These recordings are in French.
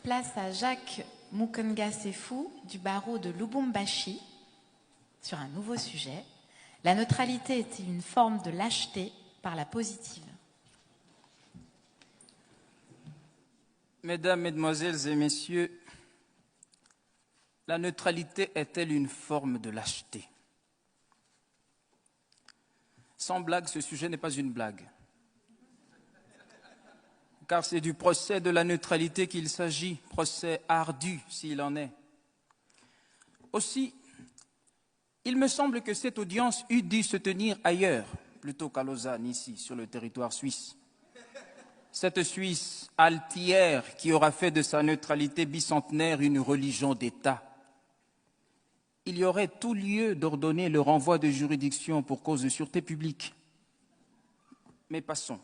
Place à Jacques Mukonga Sefou du barreau de Lubumbashi sur un nouveau sujet. La neutralité est une forme de lâcheté par la positive. Mesdames, Mesdemoiselles et Messieurs, la neutralité est-elle une forme de lâcheté? Sans blague, ce sujet n'est pas une blague. Car c'est du procès de la neutralité qu'il s'agit, procès ardu s'il en est. Aussi, il me semble que cette audience eût dû se tenir ailleurs, plutôt qu'à Lausanne, ici, sur le territoire suisse. Cette Suisse altière qui aura fait de sa neutralité bicentenaire une religion d'État. Il y aurait tout lieu d'ordonner le renvoi de juridiction pour cause de sûreté publique. Mais passons.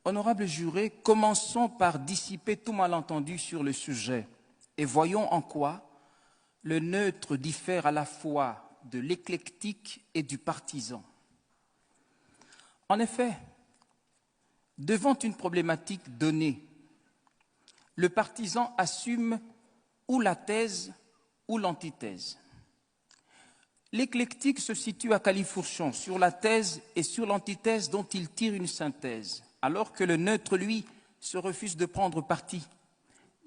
Honorables jurés, commençons par dissiper tout malentendu sur le sujet et voyons en quoi le neutre diffère à la fois de l'éclectique et du partisan. En effet, devant une problématique donnée, le partisan assume ou la thèse ou l'antithèse. L'éclectique se situe à califourchon sur la thèse et sur l'antithèse dont il tire une synthèse, alors que le neutre, lui, se refuse de prendre parti,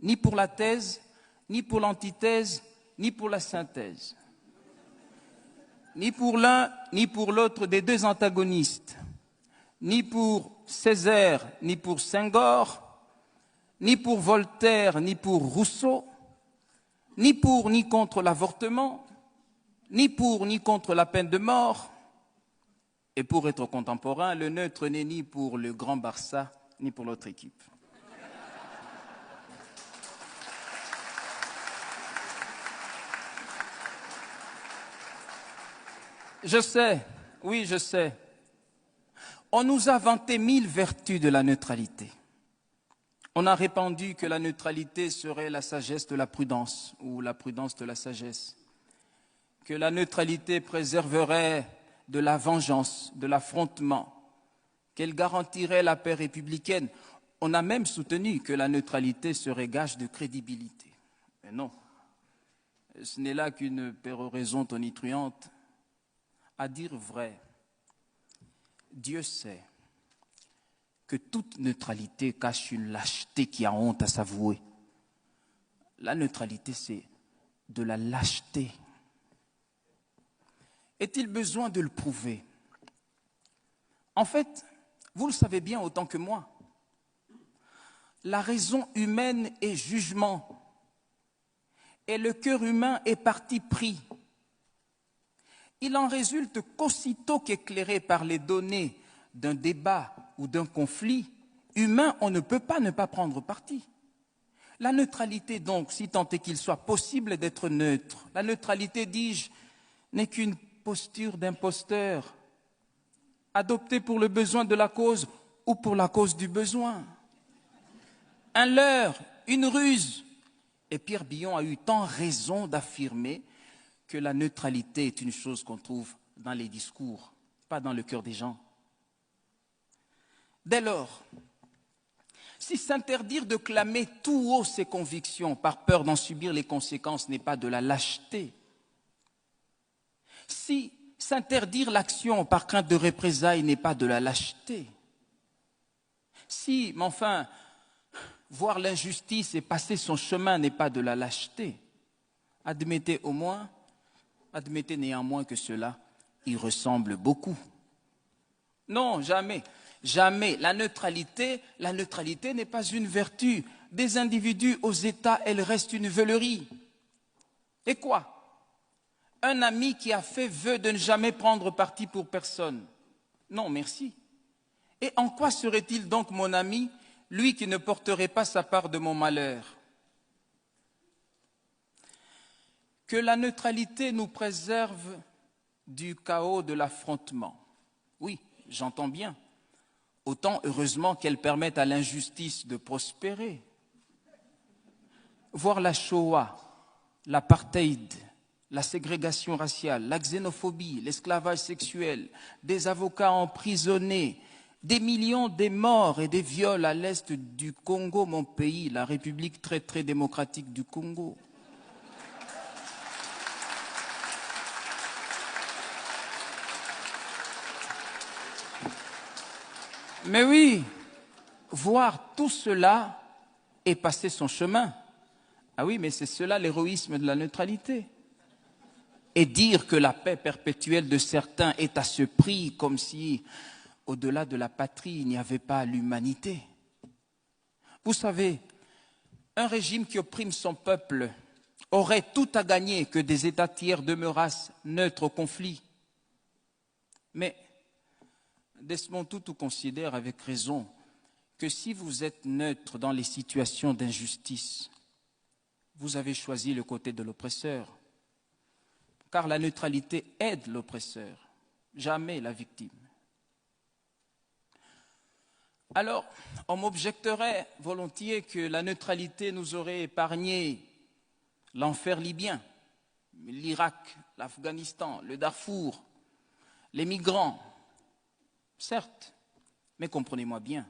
ni pour la thèse, ni pour l'antithèse, ni pour la synthèse, ni pour l'un, ni pour l'autre des deux antagonistes, ni pour Césaire, ni pour Senghor, ni pour Voltaire, ni pour Rousseau, ni pour ni contre l'avortement, ni pour ni contre la peine de mort. Et pour être contemporain, le neutre n'est ni pour le Grand Barça, ni pour l'autre équipe. Je sais, oui, je sais. On nous a vanté 1000 vertus de la neutralité. On a répandu que la neutralité serait la sagesse de la prudence ou la prudence de la sagesse, que la neutralité préserverait de la vengeance, de l'affrontement, qu'elle garantirait la paix républicaine. On a même soutenu que la neutralité serait gage de crédibilité. Mais non, ce n'est là qu'une péroraison tonitruante. À dire vrai, Dieu sait que toute neutralité cache une lâcheté qui a honte à s'avouer. La neutralité, c'est de la lâcheté. Est-il besoin de le prouver? En fait, vous le savez bien autant que moi, la raison humaine est jugement et le cœur humain est parti pris. Il en résulte qu'aussitôt qu'éclairé par les données d'un débat ou d'un conflit humain, on ne peut pas ne pas prendre parti. La neutralité donc, si tant est qu'il soit possible d'être neutre, la neutralité, dis-je, n'est qu'une posture d'imposteur, adoptée pour le besoin de la cause ou pour la cause du besoin. Un leurre, une ruse. Et Pierre Billon a eu tant raison d'affirmer que la neutralité est une chose qu'on trouve dans les discours, pas dans le cœur des gens. Dès lors, si s'interdire de clamer tout haut ses convictions par peur d'en subir les conséquences n'est pas de la lâcheté, si s'interdire l'action par crainte de représailles n'est pas de la lâcheté, si, mais enfin, voir l'injustice et passer son chemin n'est pas de la lâcheté, admettez néanmoins que cela y ressemble beaucoup. Non, jamais, jamais. La neutralité n'est pas une vertu. Des individus aux États, elle reste une veulerie. Et quoi? Un ami qui a fait vœu de ne jamais prendre parti pour personne. Non, merci. Et en quoi serait-il donc mon ami, lui qui ne porterait pas sa part de mon malheur? Que la neutralité nous préserve du chaos de l'affrontement. Oui, j'entends bien. Autant heureusement qu'elle permette à l'injustice de prospérer. Voir la Shoah, l'apartheid, la ségrégation raciale, la xénophobie, l'esclavage sexuel, des avocats emprisonnés, Des millions de morts et des viols à l'est du Congo, mon pays, la République très très démocratique du Congo. Mais oui, voir tout cela et passer son chemin. Ah oui, mais c'est cela l'héroïsme de la neutralité. Et dire que la paix perpétuelle de certains est à ce prix, comme si, au-delà de la patrie, il n'y avait pas l'humanité. Vous savez, un régime qui opprime son peuple aurait tout à gagner que des États tiers demeurassent neutres au conflit. Mais Desmond Tutu considère avec raison que si vous êtes neutre dans les situations d'injustice, vous avez choisi le côté de l'oppresseur. Car la neutralité aide l'oppresseur, jamais la victime. Alors, on m'objecterait volontiers que la neutralité nous aurait épargné l'enfer libyen, l'Irak, l'Afghanistan, le Darfour, les migrants. Certes, mais comprenez-moi bien,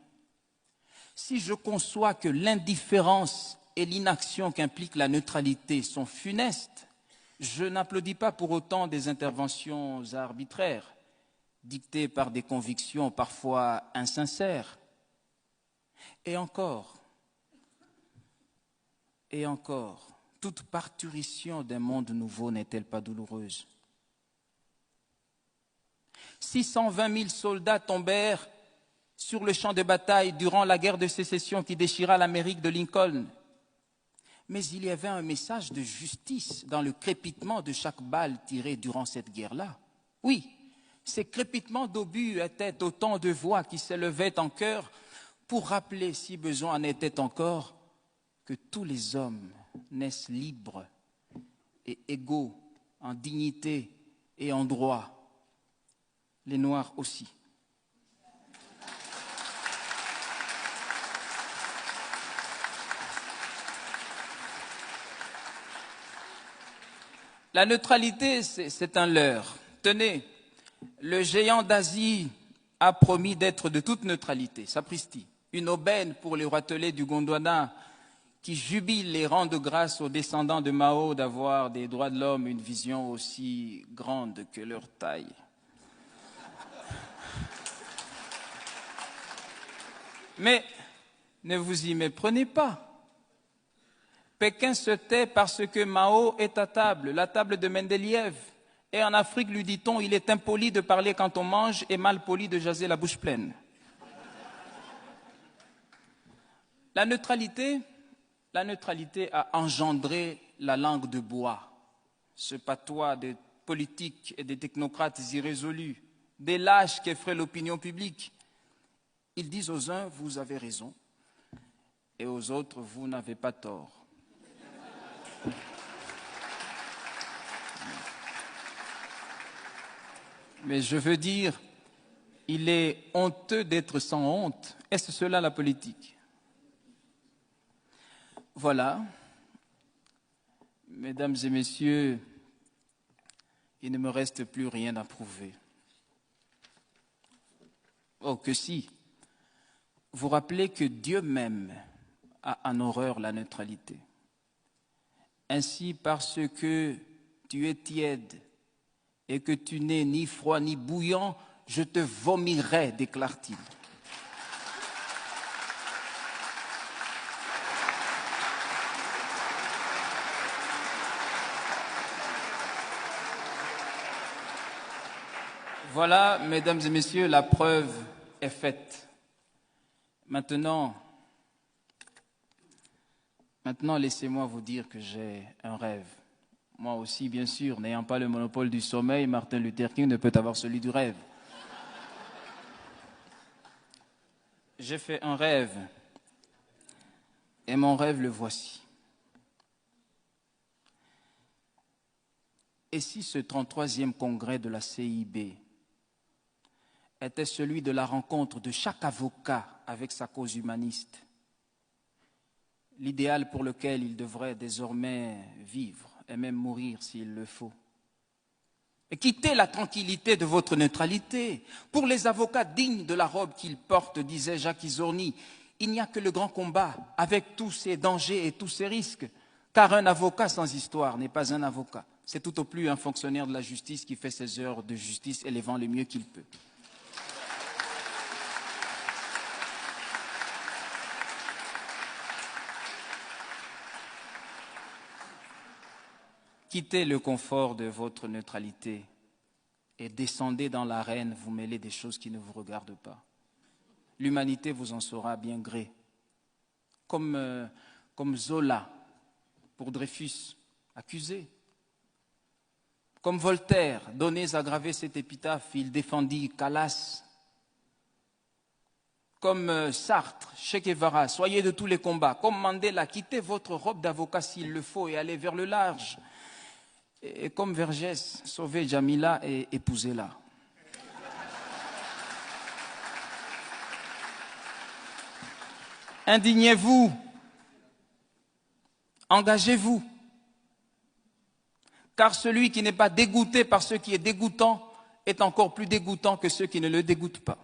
si je conçois que l'indifférence et l'inaction qu'implique la neutralité sont funestes, je n'applaudis pas pour autant des interventions arbitraires, dictées par des convictions parfois insincères. Et encore, toute parturition d'un monde nouveau n'est-elle pas douloureuse? 620 000 soldats tombèrent sur le champ de bataille durant la guerre de sécession qui déchira l'Amérique de Lincoln. Mais il y avait un message de justice dans le crépitement de chaque balle tirée durant cette guerre-là. Oui, ces crépitements d'obus étaient autant de voix qui s'élevaient en chœur pour rappeler, si besoin en était encore, que tous les hommes naissent libres et égaux en dignité et en droit. Les Noirs aussi. La neutralité, c'est un leurre. Tenez, le géant d'Asie a promis d'être de toute neutralité, sapristi. Une aubaine pour les roitelets du Gondwana qui jubilent et rendent grâce aux descendants de Mao d'avoir des droits de l'homme une vision aussi grande que leur taille. Mais ne vous y méprenez pas. Pékin se tait parce que Mao est à table, la table de Mendeleïev. Et en Afrique, lui dit-on, il est impoli de parler quand on mange et mal poli de jaser la bouche pleine. La neutralité a engendré la langue de bois, ce patois des politiques et des technocrates irrésolus, des lâches qui effraient l'opinion publique. Ils disent aux uns, vous avez raison, et aux autres, vous n'avez pas tort. Mais je veux dire, il est honteux d'être sans honte. Est-ce cela la politique? Voilà. Mesdames et messieurs, il ne me reste plus rien à prouver. Oh, que si. Vous rappelez que Dieu même a en horreur la neutralité. Ainsi, parce que tu es tiède et que tu n'es ni froid ni bouillant, je te vomirai, déclare-t-il. Voilà, mesdames et messieurs, la preuve est faite. Maintenant, laissez-moi vous dire que j'ai un rêve. Moi aussi, bien sûr, n'ayant pas le monopole du sommeil, Martin Luther King ne peut avoir celui du rêve. J'ai fait un rêve, et mon rêve le voici. Et si ce 33e congrès de la CIB était celui de la rencontre de chaque avocat avec sa cause humaniste, l'idéal pour lequel il devrait désormais vivre et même mourir s'il le faut. Et quittez la tranquillité de votre neutralité. Pour les avocats dignes de la robe qu'ils portent, disait Jacques Isorni, il n'y a que le grand combat, avec tous ses dangers et tous ses risques. Car un avocat sans histoire n'est pas un avocat. C'est tout au plus un fonctionnaire de la justice qui fait ses heures de justice et les vend le mieux qu'il peut. Quittez le confort de votre neutralité et descendez dans l'arène, vous mêlez des choses qui ne vous regardent pas. L'humanité vous en saura bien gré. Comme Zola pour Dreyfus, accusé. Comme Voltaire, donnez à graver cette épitaphe, il défendit Calas. Comme Sartre, Che Guevara, soyez de tous les combats. Comme Mandela, quittez votre robe d'avocat s'il le faut et allez vers le large. Et comme Vergès, sauvez Jamila et épousez-la. Indignez-vous, engagez-vous, car celui qui n'est pas dégoûté par ce qui est dégoûtant est encore plus dégoûtant que ceux qui ne le dégoûtent pas.